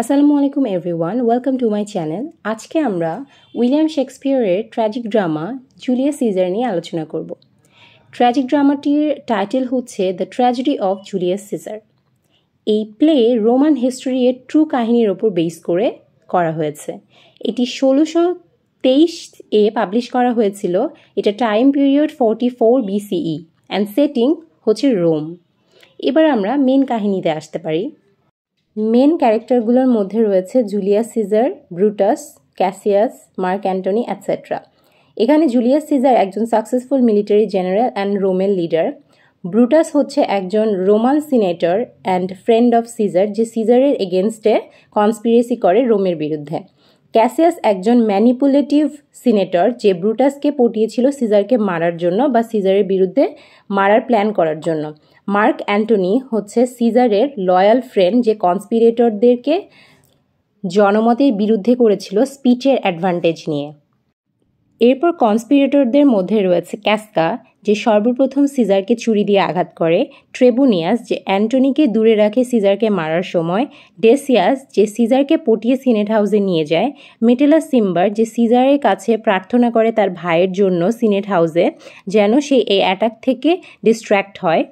আসসালামু আলাইকুম everyone, welcome to my channel. আজকে আমরা উইলিয়াম শেক্সপিয়রের ট্র্যাজিক ড্রামা জুলিয়াস সিজার নিয়ে আলোচনা করব। ট্র্যাজিক ড্রামাটির টাইটেল হচ্ছে the tragedy of Julius Caesar. এই প্লে রোমান হিস্ট্রির ট্রু কাহিনীর ওপর বেস করে করা হয়েছে। এটি 1623 পাবলিশ করা হয়েছিল। এটা time period 44 BCE and setting হচ্ছে রোম। এবার আমরা মেন কাহিনীতে আসতে পারি। মেন ক্যারেক্টারগুলোর মধ্যে রয়েছে Julius Caesar, Brutus, Cassius, Mark Antony etcetera. এখানে জুলিয়াস সিজার একজন successful military general and Roman leader. Brutus হচ্ছে একজন Roman senator and friend of Caesar, যে সিজারের এগেনস্টে কনস্পিরেসি করে রোমের বিরুদ্ধে। ক্যাসিয়াস একজন ম্যানিপুলেটিভ সিনেটর, যে ব্রুটাসকে পটিয়েছিল সিজারকে মারার জন্য বা সিজারের বিরুদ্ধে মারার প্ল্যান করার জন্য। মার্ক অ্যান্টনি হচ্ছে সিজারের লয়াল ফ্রেন্ড, যে কনস্পিরেটরদেরকে জনমতের বিরুদ্ধে করেছিল স্পিচের অ্যাডভান্টেজ নিয়ে। এরপর কনস্পিরেটরদের মধ্যে রয়েছে ক্যাসকা, যে সর্বপ্রথম সিজারকে ছুরি দিয়ে আঘাত করে, ট্রেবুনিয়াস, যে অ্যান্টনিকে দূরে রাখে সিজারকে মারার সময়, ডেসিয়াস, যে সিজারকে পটিয়ে সিনেট হাউসে নিয়ে যায়, মেটেলাস সিম্বার, যে সিজারের কাছে প্রার্থনা করে তার ভাইয়ের জন্য সিনেট হাউসে যেন সে এই অ্যাটাক থেকে ডিস্ট্র্যাক্ট হয়,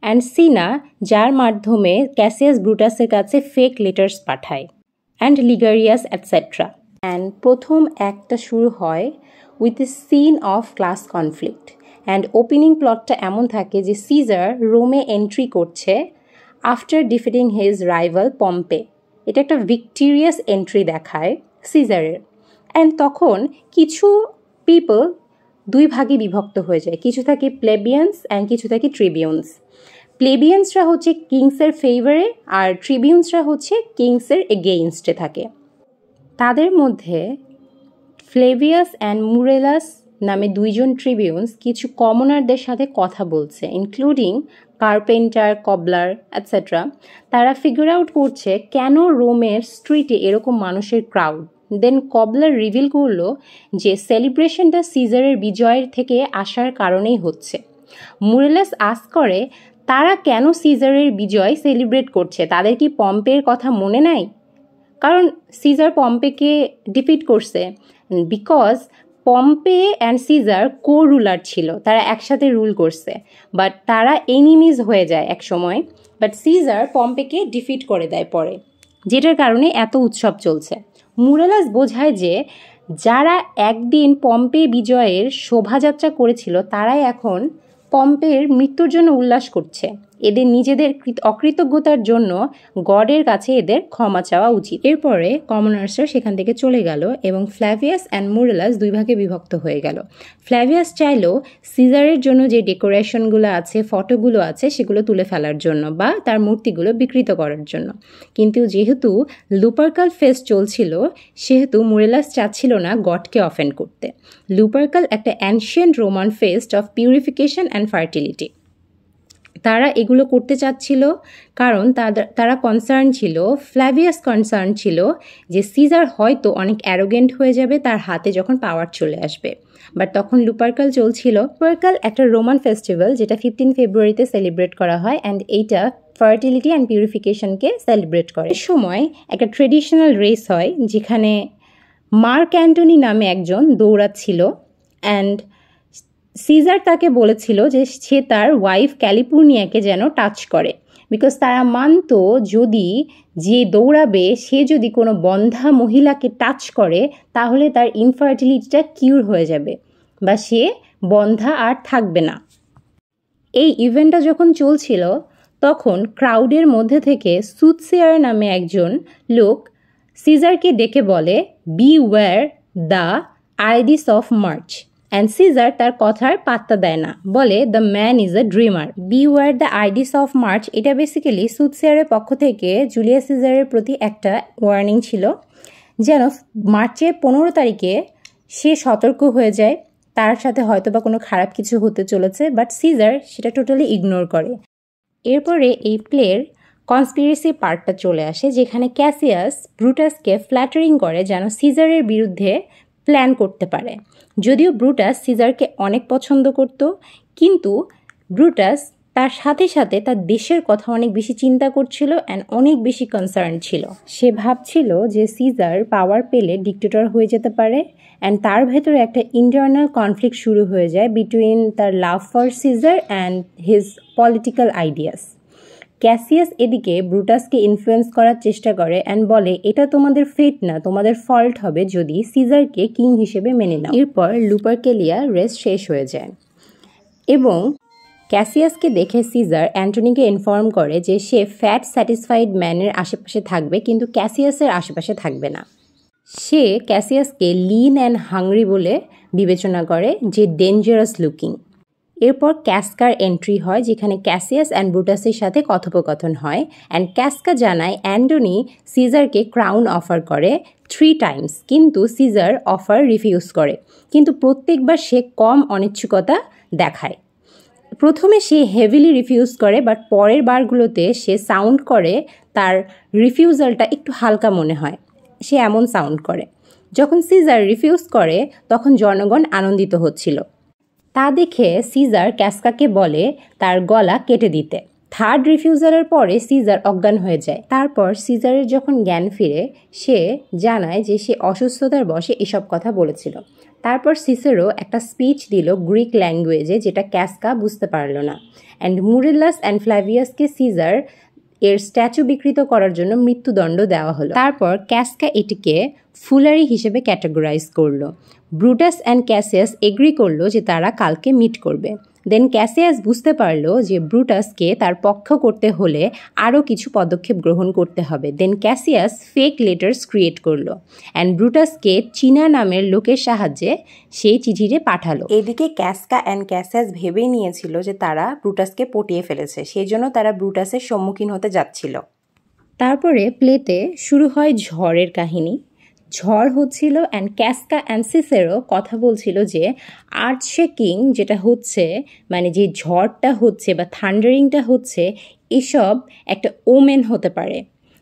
অ্যান্ড সিনা, যার মাধ্যমে ক্যাসিয়াস ব্রুটাসের কাছে ফেক লেটার্স পাঠায়, অ্যান্ড লিগারিয়াস অ্যাটসেট্রা। অ্যান্ড প্রথম অ্যাক্টটা শুরু হয় with a scene of class conflict. And opening প্লটটা এমন থাকে যে সিজার রোমে এন্ট্রি করছে after defeating his rival Pompey. এটা একটা ভিক্টোরিয়াস এন্ট্রি দেখায় সিজারের। অ্যান্ড তখন কিছু পিপল দুই ভাগে বিভক্ত হয়ে যায়, কিছু থাকে প্লেবিয়ান্স অ্যান্ড কিছু থাকে ট্রিবিউন্স। প্লেবিয়ান্সরা হচ্ছে কিংসের ফেভারে আর ট্রিবিউন্সরা হচ্ছে কিংসের এগেইনস্টে থাকে। তাদের মধ্যে ফ্লেভিয়াস অ্যান্ড মুরেলাস নামে দুইজন ট্রিবিউন্স কিছু কমনারদের সাথে কথা বলছে, ইনক্লুডিং কার্পেন্টার, কবলার অ্যাটসেট্রা। তারা ফিগার আউট করছে কেন রোমের স্ট্রিটে এরকম মানুষের ক্রাউড। দেন কবলার রিভিল করলো যে সেলিব্রেশনটা সিজারের বিজয়ের থেকে আসার কারণেই হচ্ছে। মুরেলাস আস্ক করে তারা কেন সিজারের বিজয় সেলিব্রেট করছে, তাদের কি পম্পের কথা মনে নাই? কারণ সিজার পম্পেকে ডিফিট করছে। Because Pompey and Caesar co ruler ছিল, তারা একসাথে রুল করছে, বাট তারা এনিমিজ হয়ে যায় এক সময়। বাট সিজার পম্পেকে ডিফিট করে দেয় পরে, যেটার কারণে এত উৎসব চলছে। মুরেলাস বোঝায় যে যারা একদিন পম্পে বিজয়ের শোভাযাত্রা করেছিল তারাই এখন পম্পের মৃত্যুর জন্য উল্লাস করছে। এদের নিজেদের অকৃতজ্ঞতার জন্য গডের কাছে এদের ক্ষমা চাওয়া উচিত। এরপরে কমনার্সরা সেখান থেকে চলে গেল এবং ফ্ল্যাভিয়াস অ্যান্ড মুরেলাস দুই ভাগে বিভক্ত হয়ে গেল। ফ্ল্যাভিয়াস চাইলো সিজারের জন্য যে ডেকোরেশনগুলো আছে, ফটোগুলো আছে, সেগুলো তুলে ফেলার জন্য বা তার মূর্তিগুলো বিকৃত করার জন্য। কিন্তু যেহেতু লুপারকাল ফেস্ট চলছিল, সেহেতু মুরেলাস চাচ্ছিল না গডকে অফেন্ড করতে। লুপারকাল একটা ancient Roman fest of purification and fertility. তারা এগুলো করতে চাচ্ছিল কারণ তারা কনসার্ন ছিল, ফ্ল্যাভিয়াস কনসার্ন ছিল যে সিজার হয়তো অনেক অ্যারোগেন্ট হয়ে যাবে তার হাতে যখন পাওয়ার চলে আসবে। বাট তখন লুপারকাল চলছিল। লুপারকাল একটা রোমান ফেস্টিভ্যাল যেটা 15 ফেব্রুয়ারিতে সেলিব্রেট করা হয়, অ্যান্ড এইটা ফার্টিলিটি অ্যান্ড পিউরিফিকেশনকে সেলিব্রেট করে। এই সময় একটা ট্রেডিশনাল রেস হয় যেখানে মার্ক অ্যান্টনি নামে একজন দৌড়াচ্ছিল, অ্যান্ড সিজার তাকে বলেছিল যে সে তার ওয়াইফ ক্যালিপুর্নিয়াকে যেন টাচ করে, বিকজ তারা মানত যদি যে দৌড়াবে সে যদি কোনো বন্ধ্যা মহিলাকে টাচ করে তাহলে তার ইনফার্টিলিটিটা কিউর হয়ে যাবে বা সে বন্ধ্যা আর থাকবে না। এই ইভেন্টটা যখন চলছিল তখন ক্রাউডের মধ্যে থেকে সুটসেয়ার নামে একজন লোক সিজারকে ডেকে বলে, beware the ides of March. And Caesar তার কথার পাত্তা দেয় না, বলে the man is a dreamer. Beware the ides of March এটা বেসিক্যালি সুটসেয়ারের পক্ষ থেকে জুলিয়াস সিজারের প্রতি একটা ওয়ার্নিং ছিল, যেন মার্চের 15 তারিখে সে সতর্ক হয়ে যায়, তার সাথে হয়তো বা কোনো খারাপ কিছু হতে চলেছে। বাট সিজার সেটা টোটালি ইগনোর করে। এরপরে এই প্লের কনস্পিরেসি পার্টটা চলে আসে, যেখানে ক্যাসিয়াস ব্রুটাসকে ফ্ল্যাটারিং করে যেন সিজারের বিরুদ্ধে প্ল্যান করতে পারে। যদিও ব্রুটাস সিজারকে অনেক পছন্দ করত, কিন্তু ব্রুটাস তার সাথে সাথে তার দেশের কথা অনেক বেশি চিন্তা করছিল অ্যান্ড অনেক বেশি কনসার্ন ছিল। সে ভাবছিল যে সিজার পাওয়ার পেলে ডিক্টেটর হয়ে যেতে পারে অ্যান্ড তার ভেতরে একটা ইন্টারনাল কনফ্লিক্ট শুরু হয়ে যায় বিটুইন তার love for Caesar and his political ideas. Cassius এদিকে ব্রুটাসকে ইনফ্লুয়েন্স করার চেষ্টা করে অ্যান্ড বলে এটা তোমাদের ফেট না, তোমাদের ফল্ট হবে যদি সিজারকে কিং হিসেবে মেনে নাও। এরপর লুপারকেলিয়া রেস শেষ হয়ে যায় এবং ক্যাসিয়াসকে দেখে সিজার অ্যান্টনিকে ইনফর্ম করে যে সে ফ্যাট স্যাটিসফাইড ম্যানের আশেপাশে থাকবে কিন্তু ক্যাসিয়াসের আশেপাশে থাকবে না। সে ক্যাসিয়াসকে লিন অ্যান্ড হাংরি বলে বিবেচনা করে, যে ডেঞ্জারাস লুকিং। এরপর ক্যাসকার এন্ট্রি হয় যেখানে ক্যাসিয়াস অ্যান্ড ব্রুটাসের সাথে কথোপকথন হয় অ্যান্ড ক্যাসকা জানায় অ্যান্টনি সিজারকে ক্রাউন অফার করে 3 টাইমস, কিন্তু সিজার অফার রিফিউজ করে, কিন্তু প্রত্যেকবার সে কম অনিচ্ছুকতা দেখায়। প্রথমে সে হেভিলি রিফিউজ করে বাট পরের বারগুলোতে সে সাউন্ড করে তার রিফিউজালটা একটু হালকা মনে হয়, সে এমন সাউন্ড করে। যখন সিজার রিফিউজ করে তখন জনগণ আনন্দিত হচ্ছিল। তা দেখে সিজার ক্যাসকাকে বলে তার গলা কেটে দিতে। থার্ড রিফিউজালের পরে সিজার অজ্ঞান হয়ে যায়। তারপর সিজারের যখন জ্ঞান ফিরে সে জানায় যে সে অসুস্থতার বশে এসব কথা বলেছিল। তারপর সিসেরো একটা স্পিচ দিল গ্রিক ল্যাঙ্গুয়েজে, যেটা ক্যাসকা বুঝতে পারল না। অ্যান্ড মুরিল্লাস অ্যান্ড ফ্ল্যাভিয়াসকে সিজার এর স্ট্যাচু বিকৃত করার জন্য মৃত্যুদণ্ড দেওয়া হলো। তারপর ক্যাসকা এটিকে ফুলারি হিসেবে ক্যাটাগরাইজ করলো। ব্রুটাস অ্যান্ড ক্যাসিয়াস এগ্রি করলো যে তারা কালকে মিট করবে। দেন ক্যাসিয়াস বুঝতে পারলো যে ব্রুটাসকে তার পক্ষ করতে হলে আরও কিছু পদক্ষেপ গ্রহণ করতে হবে। দেন ক্যাসিয়াস ফেক লেটার্স ক্রিয়েট করলো অ্যান্ড ব্রুটাসকে চীনা নামের লোকের সাহায্যে সেই চিঠিতে পাঠালো। এদিকে ক্যাসকা অ্যান্ড ক্যাসিয়াস ভেবেই নিয়েছিল যে তারা ব্রুটাসকে পটিয়ে ফেলেছে, সেই জন্য তারা ব্রুটাসের সম্মুখীন হতে যাচ্ছিল। তারপরে প্লেতে শুরু হয় ঝড়ের কাহিনী। ঝড় হচ্ছিল অ্যান্ড ক্যাসকা অ্যান্ড সিসেরো কথা বলছিল যে আর্থ শেকিং যেটা হচ্ছে, মানে যে ঝড়টা হচ্ছে বা থান্ডারিংটা হচ্ছে, এসব একটা ওমেন হতে পারে,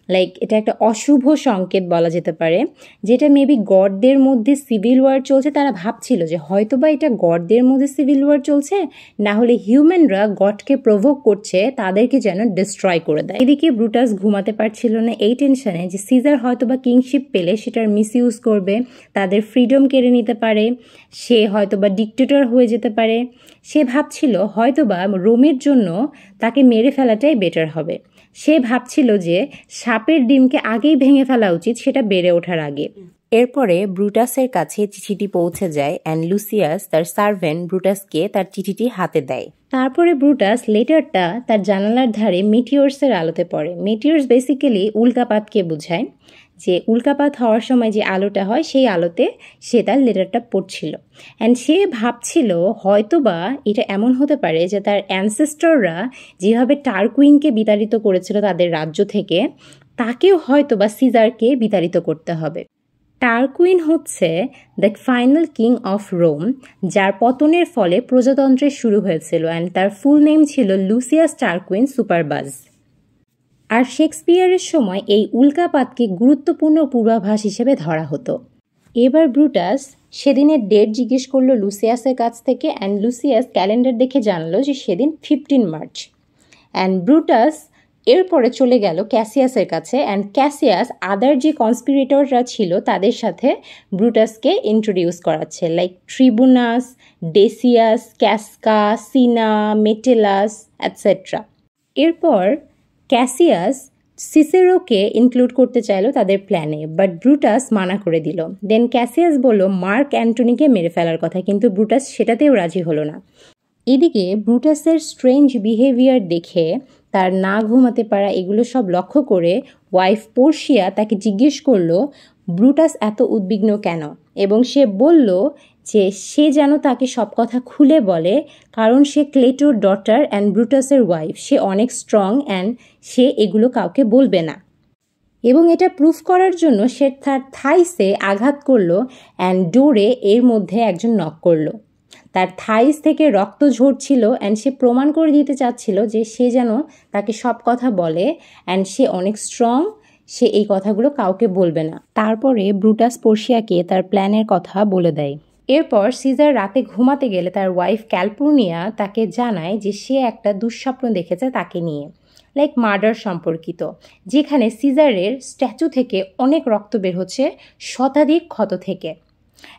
লাইক এটা একটা অশুভ সংকেত বলা যেতে পারে, যেটা মেবি গডদের মধ্যে সিভিল ওয়ার চলছে। তারা ভাবছিল যে হয়তো বা এটা গডদের মধ্যে সিভিল ওয়ার চলছে, না হলে হিউম্যানরা গডকে প্রভোক করছে তাদেরকে যেন ডিস্ট্রয় করে দেয়। এদিকে ব্রুটাস ঘুমাতে পারছিল না এই টেনশনে যে সিজার হয়তো বা কিংশিপ পেলে সেটার মিসইউজ করবে, তাদের ফ্রিডম কেড়ে নিতে পারে, সে হয়তো বা ডিক্টেটর হয়ে যেতে পারে। সে ভাবছিল হয়তো বা রোমের জন্য তাকে মেরে ফেলাটাই বেটার হবে। সে ভাবছিল যে সাপের ডিমকে আগেই ভেঙে ফেলা উচিত, সেটা বেড়ে ওঠার আগে। এরপরে ব্রুটাসের কাছে চিঠিটি পৌঁছে যায় অ্যান্ড লুসিয়াস তার সার্ভেন্ট ব্রুটাসকে তার চিঠিটি হাতে দেয়। তারপরে ব্রুটাস লেটারটা তার জানালার ধারে মিটিওর্সের আলোতে পড়ে। মিটিওর্স বেসিক্যালি উল্কাপাতকে বোঝায়, যে উল্কাপাত হওয়ার সময় যে আলোটা হয় সেই আলোতে সে তার লেটারটা পড়ছিল। অ্যান্ড সে ভাবছিল হয়তো বা এটা এমন হতে পারে যে তার অ্যানসেস্টররা যেভাবে টার্কুইনকে বিতাড়িত করেছিল তাদের রাজ্য থেকে, তাকেও হয়তো বা সিজারকে বিতাড়িত করতে হবে। টার্কুইন হচ্ছে the final king of Rome, যার পতনের ফলে প্রজাতন্ত্রের শুরু হয়েছিল অ্যান্ড তার ফুল নেম ছিল লুসিয়াস টার্কুইন সুপারবাজ। আর শেক্সপিয়ারের সময় এই উল্কাপাতকে গুরুত্বপূর্ণ পূর্বাভাস হিসেবে ধরা হতো। এবার ব্রুটাস সেদিনের ডেট জিজ্ঞেস করলো লুসিয়াসের কাছ থেকে অ্যান্ড লুসিয়াস ক্যালেন্ডার দেখে জানালো যে সেদিন 15 মার্চ। অ্যান্ড ব্রুটাস এরপরে চলে গেল ক্যাসিয়াসের কাছে অ্যান্ড ক্যাসিয়াস আদার যে কনস্পিরেটররা ছিল তাদের সাথে ব্রুটাসকে ইন্ট্রোডিউস করাচ্ছে, লাইক ট্রিবুনাস, ডেসিয়াস, ক্যাসকা, সিনা, মেটেলাস অ্যাটসেট্রা। এরপর ক্যাসিয়াস সিসেরোকে ইনক্লুড করতে চাইলো তাদের প্ল্যানে, বাট ব্রুটাস মানা করে দিল। দেন ক্যাসিয়াস বলল মার্ক অ্যান্টনিকে মেরে ফেলার কথা, কিন্তু ব্রুটাস সেটাতেও রাজি হলো না। এদিকে ব্রুটাসের স্ট্রেঞ্জ বিহেভিয়ার দেখে, তার না ঘুমাতে পারা, এগুলো সব লক্ষ্য করে ওয়াইফ পোর্শিয়া তাকে জিজ্ঞেস করলো ব্রুটাস এত উদ্বিগ্ন কেন, এবং সে বলল যে সে যেন তাকে সব কথা খুলে বলে, কারণ সে ক্লেটোর ডটার অ্যান্ড ব্রুটাসের ওয়াইফ, সে অনেক স্ট্রং অ্যান্ড সে এগুলো কাউকে বলবে না। এবং এটা প্রুফ করার জন্য সে তার থাইসে আঘাত করলো অ্যান্ড ডোরে এর মধ্যে একজন নক করলো। তার থাইস থেকে রক্ত ঝরছিল অ্যান্ড সে প্রমাণ করে দিতে চাচ্ছিল যে সে যেন তাকে সব কথা বলে অ্যান্ড সে অনেক স্ট্রং, সে এই কথাগুলো কাউকে বলবে না। তারপরে ব্রুটাস পোর্শিয়াকে তার প্ল্যানের কথা বলে দেয়। এরপর সিজার রাতে ঘুমাতে গেলে তার ওয়াইফ ক্যালপুর্নিয়া তাকে জানায় যে সে একটা দুঃস্বপ্ন দেখেছে তাকে নিয়ে, লাইক মার্ডার সম্পর্কিত, যেখানে সিজারের স্ট্যাচু থেকে অনেক রক্ত বের হচ্ছে শতাধিক ক্ষত থেকে।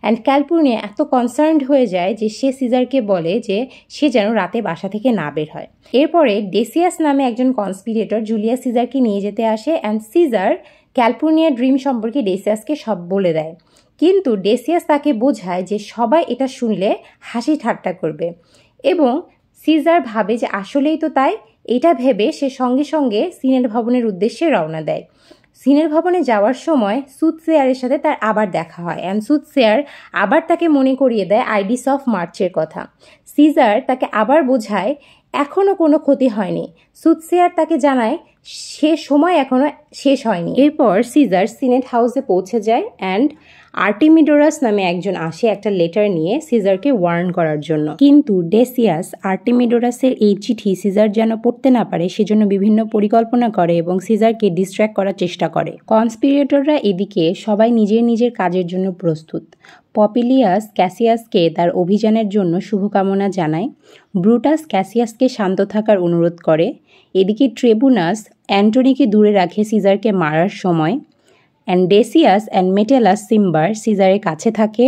অ্যান্ড ক্যালপুর্নিয়া এত কনসার্নড হয়ে যায় যে সে সিজারকে বলে যে সে যেন রাতে বাসা থেকে না বের হয়। এরপরে ডেসিয়াস নামে একজন কনস্পিরেটর জুলিয়াস সিজারকে নিয়ে যেতে আসে, অ্যান্ড সিজার ক্যালপুর্নিয়ার ড্রিম সম্পর্কে ডেসিয়াসকে সব বলে দেয়। কিন্তু ডেসিয়াস তাকে বোঝায় যে সবাই এটা শুনলে হাসি ঠাট্টা করবে, এবং সিজার ভাবে যে আসলেই তো তাই। এটা ভেবে সে সঙ্গে সঙ্গে সিনেট ভবনের উদ্দেশ্যে রওনা দেয়। সিনেট ভবনে যাওয়ার সময় সুথসেয়ারের সাথে তার আবার দেখা হয়, অ্যান্ড সুথসেয়ার আবার তাকে মনে করিয়ে দেয় আইডিস অফ মার্চের কথা। সিজার তাকে আবার বোঝায় এখনও কোনো ক্ষতি হয়নি। সুথসেয়ার তাকে জানায় সে সময় এখনও শেষ হয়নি। এরপর সিজার সিনেট হাউসে পৌঁছে যায়, অ্যান্ড আর্টিমিডোরাস নামে একজন আসে একটা লেটার নিয়ে সিজারকে ওয়ার্ন করার জন্য। কিন্তু ডেসিয়াস আর্টিমিডোরাসের এই চিঠি সিজার যেন পড়তে না পারে সেজন্য বিভিন্ন পরিকল্পনা করে এবং সিজারকে ডিস্ট্র্যাক্ট করার চেষ্টা করে। কনস্পিরেটররা এদিকে সবাই নিজের নিজের কাজের জন্য প্রস্তুত। পপিলিয়াস ক্যাসিয়াসকে তার অভিযানের জন্য শুভকামনা জানায়। ব্রুটাস ক্যাসিয়াসকে শান্ত থাকার অনুরোধ করে। এদিকে ট্রেবুনাস অ্যান্টনিকে দূরে রাখে সিজারকে মারার সময়। অ্যান্ড ডেসিয়াস অ্যান্ড মেটেলাস সিম্বার সিজারের কাছে থাকে,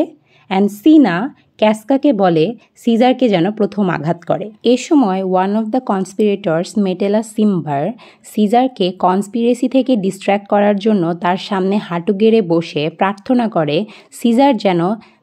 অ্যান্ড সিনা ক্যাসকাকে বলে সিজারকে যেন প্রথম আঘাত করে। এ সময় ওয়ান অফ দ্য কনস্পিরেটর্স মেটেলাস সিম্বার সিজারকে কনস্পিরেসি থেকে ডিস্ট্র্যাক্ট করার জন্য তার সামনে হাঁটু গেড়ে বসে প্রার্থনা করে সিজার যেন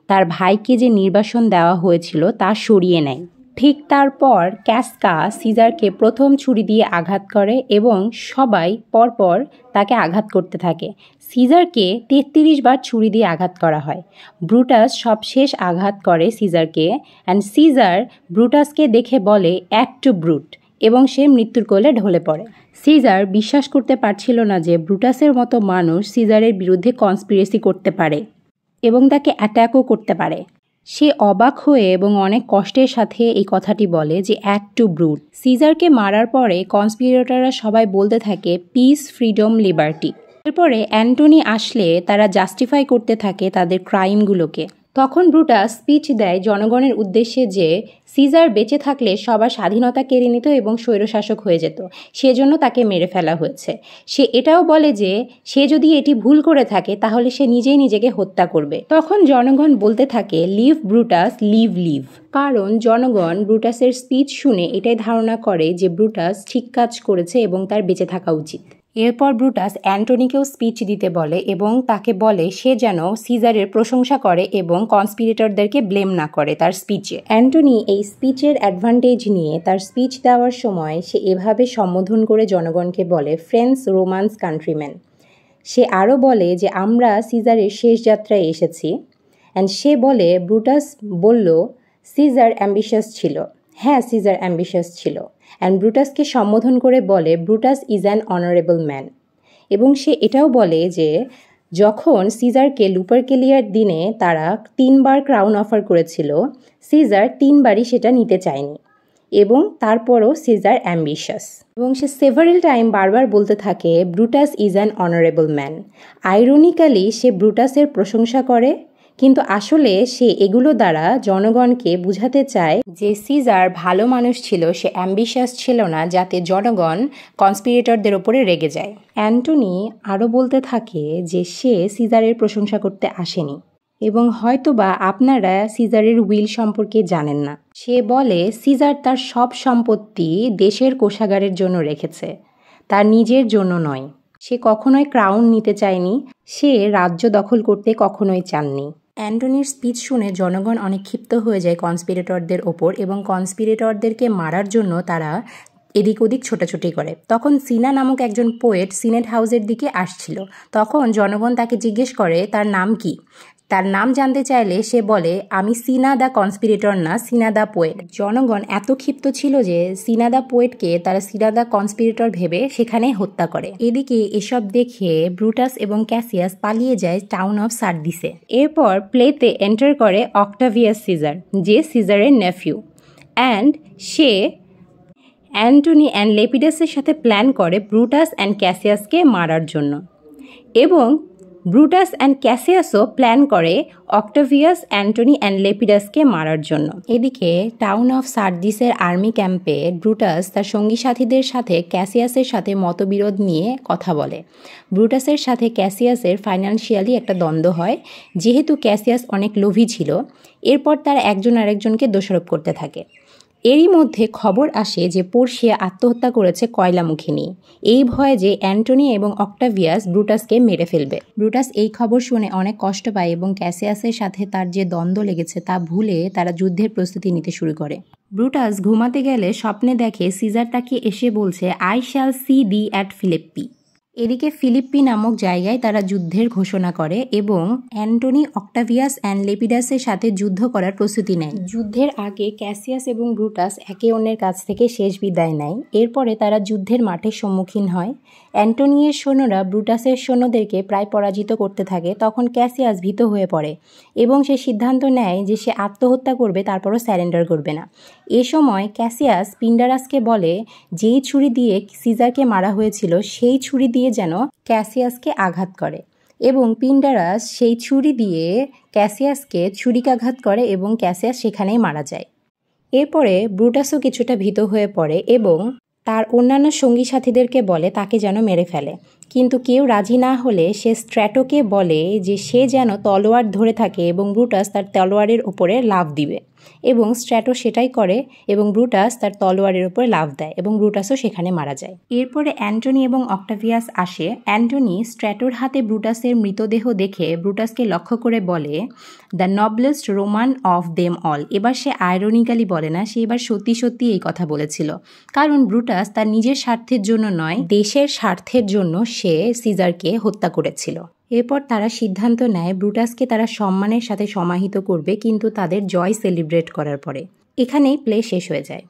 তার ভাইকে যে নির্বাসন দেওয়া হয়েছিল তা সরিয়ে নেয়। ঠিক তারপর ক্যাসকা সিজারকে প্রথম ছুরি দিয়ে আঘাত করে এবং সবাই পরপর তাকে আঘাত করতে থাকে। সিজারকে 33 বার ছুরি দিয়ে আঘাত করা হয়। ব্রুটাস সবশেষ আঘাত করে সিজারকে, অ্যান্ড সিজার ব্রুটাসকে দেখে বলে অ্যাক্ট টু ব্রুট, এবং সে মৃত্যুর কোলে ঢলে পড়ে। সিজার বিশ্বাস করতে পারছিল না যে ব্রুটাসের মতো মানুষ সিজারের বিরুদ্ধে কনস্পিরেসি করতে পারে এবং তাকে অ্যাট্যাকও করতে পারে। সে অবাক হয়ে এবং অনেক কষ্টের সাথে এই কথাটি বলে যে অ্যাক্ট টু ব্রুট। সিজারকে মারার পরে কনস্পিরেটররা সবাই বলতে থাকে পিস, ফ্রিডম, লিবার্টি। এরপরে অ্যান্টনি আসলে তারা জাস্টিফাই করতে থাকে তাদের ক্রাইমগুলোকে। তখন ব্রুটাস স্পিচ দেয় জনগণের উদ্দেশ্যে যে সিজার বেঁচে থাকলে সবার স্বাধীনতা কেড়ে নিত এবং স্বৈরশাসক হয়ে যেত, সেজন্য তাকে মেরে ফেলা হয়েছে। সে এটাও বলে যে সে যদি এটি ভুল করে থাকে তাহলে সে নিজেই নিজেকে হত্যা করবে। তখন জনগণ বলতে থাকে লিভ ব্রুটাস, লিভ লিভ, কারণ জনগণ ব্রুটাসের স্পিচ শুনে এটাই ধারণা করে যে ব্রুটাস ঠিক কাজ করেছে এবং তার বেঁচে থাকা উচিত। এরপর ব্রুটাস অ্যান্টনিকেও স্পিচ দিতে বলে এবং তাকে বলে সে যেন সিজারের প্রশংসা করে এবং কনস্পিরেটরদেরকে ব্লেম না করে তার স্পিচে। অ্যান্টনি এই স্পিচের অ্যাডভান্টেজ নিয়ে তার স্পিচ দেওয়ার সময় সে এভাবে সম্বোধন করে জনগণকে বলে ফ্রেন্ডস, রোমান্স, কান্ট্রিম্যান। সে আরও বলে যে আমরা সিজারের শেষ যাত্রায় এসেছি। অ্যান্ড সে বলে ব্রুটাস বলল সিজার অ্যাম্বিশাস ছিল। হ্যাঁ, সিজার অ্যাম্বিশাস ছিল। অ্যান্ড ব্রুটাসকে সম্বোধন করে বলে Brutus is an honourable man. এবং সে এটাও বলে যে যখন সিজারকে লুপারকেলিয়ার দিনে তারা 3 বার ক্রাউন অফার করেছিল, সিজার 3 বারই সেটা নিতে চায়নি, এবং তারপরও সিজার অ্যাম্বিশাস। এবং সে সেভারেল টাইম বারবার বলতে থাকে Brutus is an honourable man. Ironically সে ব্রুটাসের প্রশংসা করে, কিন্তু আসলে সে এগুলো দ্বারা জনগণকে বুঝাতে চায় যে সিজার ভালো মানুষ ছিল, সে অ্যাম্বিশাস ছিল না, যাতে জনগণ কনস্পিরেটরদের ওপরে রেগে যায়। অ্যান্টনি আরও বলতে থাকে যে সে সিজারের প্রশংসা করতে আসেনি এবং হয়তোবা আপনারা সিজারের উইল সম্পর্কে জানেন না। সে বলে সিজার তার সব সম্পত্তি দেশের কোষাগারের জন্য রেখেছে, তার নিজের জন্য নয়। সে কখনোই ক্রাউন নিতে চায়নি, সে রাজ্য দখল করতে কখনোই চাননি। অ্যান্টনির স্পিচ শুনে জনগণ অনেক ক্ষিপ্ত হয়ে যায় কনস্পিরেটরদের ওপর এবং কনস্পিরেটরদেরকে মারার জন্য তারা এদিক ওদিক ছোটাছুটি করে। তখন সিনা নামক একজন পোয়েট সিনেট হাউসের দিকে আসছিল। তখন জনগণ তাকে জিজ্ঞেস করে তার নাম কি। তার নাম জানতে চাইলে সে বলে আমি সিনা দ্য কনস্পিরেটর না, সিনা দ্য পোয়েট। জনগণ এত ক্ষিপ্ত ছিল যে সিনা দ্য পোয়েটকে তারা সিনা দ্য কনস্পিরেটর ভেবে সেখানে হত্যা করে। এদিকে এসব দেখে ব্রুটাস এবং ক্যাসিয়াস পালিয়ে যায় টাউন অফ সার্দিসে। এরপর প্লেতে এন্টার করে অক্টাভিয়াস সিজার, যে সিজারের নেফিউ, অ্যান্ড সে অ্যান্টনি অ্যান্ড লেপিডাসের সাথে প্ল্যান করে ব্রুটাস অ্যান্ড ক্যাসিয়াসকে মারার জন্য। এবং ব্রুটাস অ্যান্ড ক্যাসিয়াসও প্ল্যান করে অক্টাভিয়াস, অ্যান্টনি অ্যান্ড লেপিডাসকে মারার জন্য। এদিকে টাউন অফ সার্দিসের আর্মি ক্যাম্পে ব্রুটাস তার সঙ্গী সাথীদের সাথে ক্যাসিয়াসের সাথে মতবিরোধ নিয়ে কথা বলে। ব্রুটাসের সাথে ক্যাসিয়াসের ফাইন্যান্সিয়ালি একটা দ্বন্দ্ব হয়, যেহেতু ক্যাসিয়াস অনেক লোভী ছিল। এরপর তারা একজন আরেকজনকে দোষারোপ করতে থাকে। এরই মধ্যে খবর আসে যে পোর্শিয়া আত্মহত্যা করেছে কয়লামুখী নিয়ে, এই ভয়ে যে অ্যান্টনি এবং অক্টাভিয়াস ব্রুটাসকে মেরে ফেলবে। ব্রুটাস এই খবর শুনে অনেক কষ্ট পায় এবং ক্যাসিয়াসের সাথে তার যে দ্বন্দ্ব লেগেছে তা ভুলে তারা যুদ্ধের প্রস্তুতি নিতে শুরু করে। ব্রুটাস ঘুমাতে গেলে স্বপ্নে দেখে সিজার তাকে এসে বলছে, I shall see thee at Philippi. এদিকে ফিলিপ্পি নামক জায়গায় তারা যুদ্ধের ঘোষণা করে এবং অ্যান্টনি, অক্টাভিয়াস অ্যান্ড লেপিডাসের সাথে যুদ্ধ করার প্রস্তুতি নেয়। যুদ্ধের আগে ক্যাসিয়াস এবং ব্রুটাস একে অন্যের কাছ থেকে শেষ বিদায় নেয়। এরপরে তারা যুদ্ধের মাঠের সম্মুখীন হয়। অ্যান্টনিয়ের সৈন্যরা ব্রুটাসের সৈন্যদেরকে প্রায় পরাজিত করতে থাকে। তখন ক্যাসিয়াস ভীত হয়ে পড়ে এবং সে সিদ্ধান্ত নেয় যে সে আত্মহত্যা করবে, তারপরও স্যারেন্ডার করবে না। এ সময় ক্যাসিয়াস পিন্ডারাসকে বলে, যেই ছুরি দিয়ে সিজারকে মারা হয়েছিল সেই ছুরি দিয়ে যেন ক্যাসিয়াসকে আঘাত করে, এবং পিন্ডারাস সেই ছুরি দিয়ে ক্যাসিয়াসকে ছুরিকাঘাত করে এবং ক্যাসিয়াস সেখানেই মারা যায়। এরপরে ব্রুটাসও কিছুটা ভীত হয়ে পড়ে এবং তার অন্যান্য সঙ্গী সাথীদেরকে বলে তাকে যেন মেরে ফেলে, কিন্তু কেউ রাজি না হলে সে স্ট্র্যাটোকে বলে যে সে যেন তলোয়ার ধরে থাকে এবং ব্রুটাস তার তলোয়ারের ওপরে লাফ দিবে, এবং স্ট্র্যাটো সেটাই করে এবং ব্রুটাস তার তলোয়ারের উপরে লাফ দেয় এবং ব্রুটাসও সেখানে মারা যায়। এরপরে অ্যান্টনি এবং অক্টাভিয়াস আসে। অ্যান্টনি স্ট্র্যাটোর হাতে ব্রুটাসের মৃতদেহ দেখে ব্রুটাসকে লক্ষ্য করে বলে, the নবলেস্ট Roman of them all. এবার সে আয়রনিক্যালি বলে না, সে এবার সত্যি সত্যি এই কথা বলেছিল, কারণ ব্রুটাস তার নিজের স্বার্থের জন্য নয়, দেশের স্বার্থের জন্য সে সিজারকে হত্যা করেছিল। এরপর তারা সিদ্ধান্ত নেয় ব্রুটাসকে তারা সম্মানের সাথে সমাহিত করবে, কিন্তু তাদের জয় সেলিব্রেট করার পরে। এখানেই প্লে শেষ হয়ে যায়।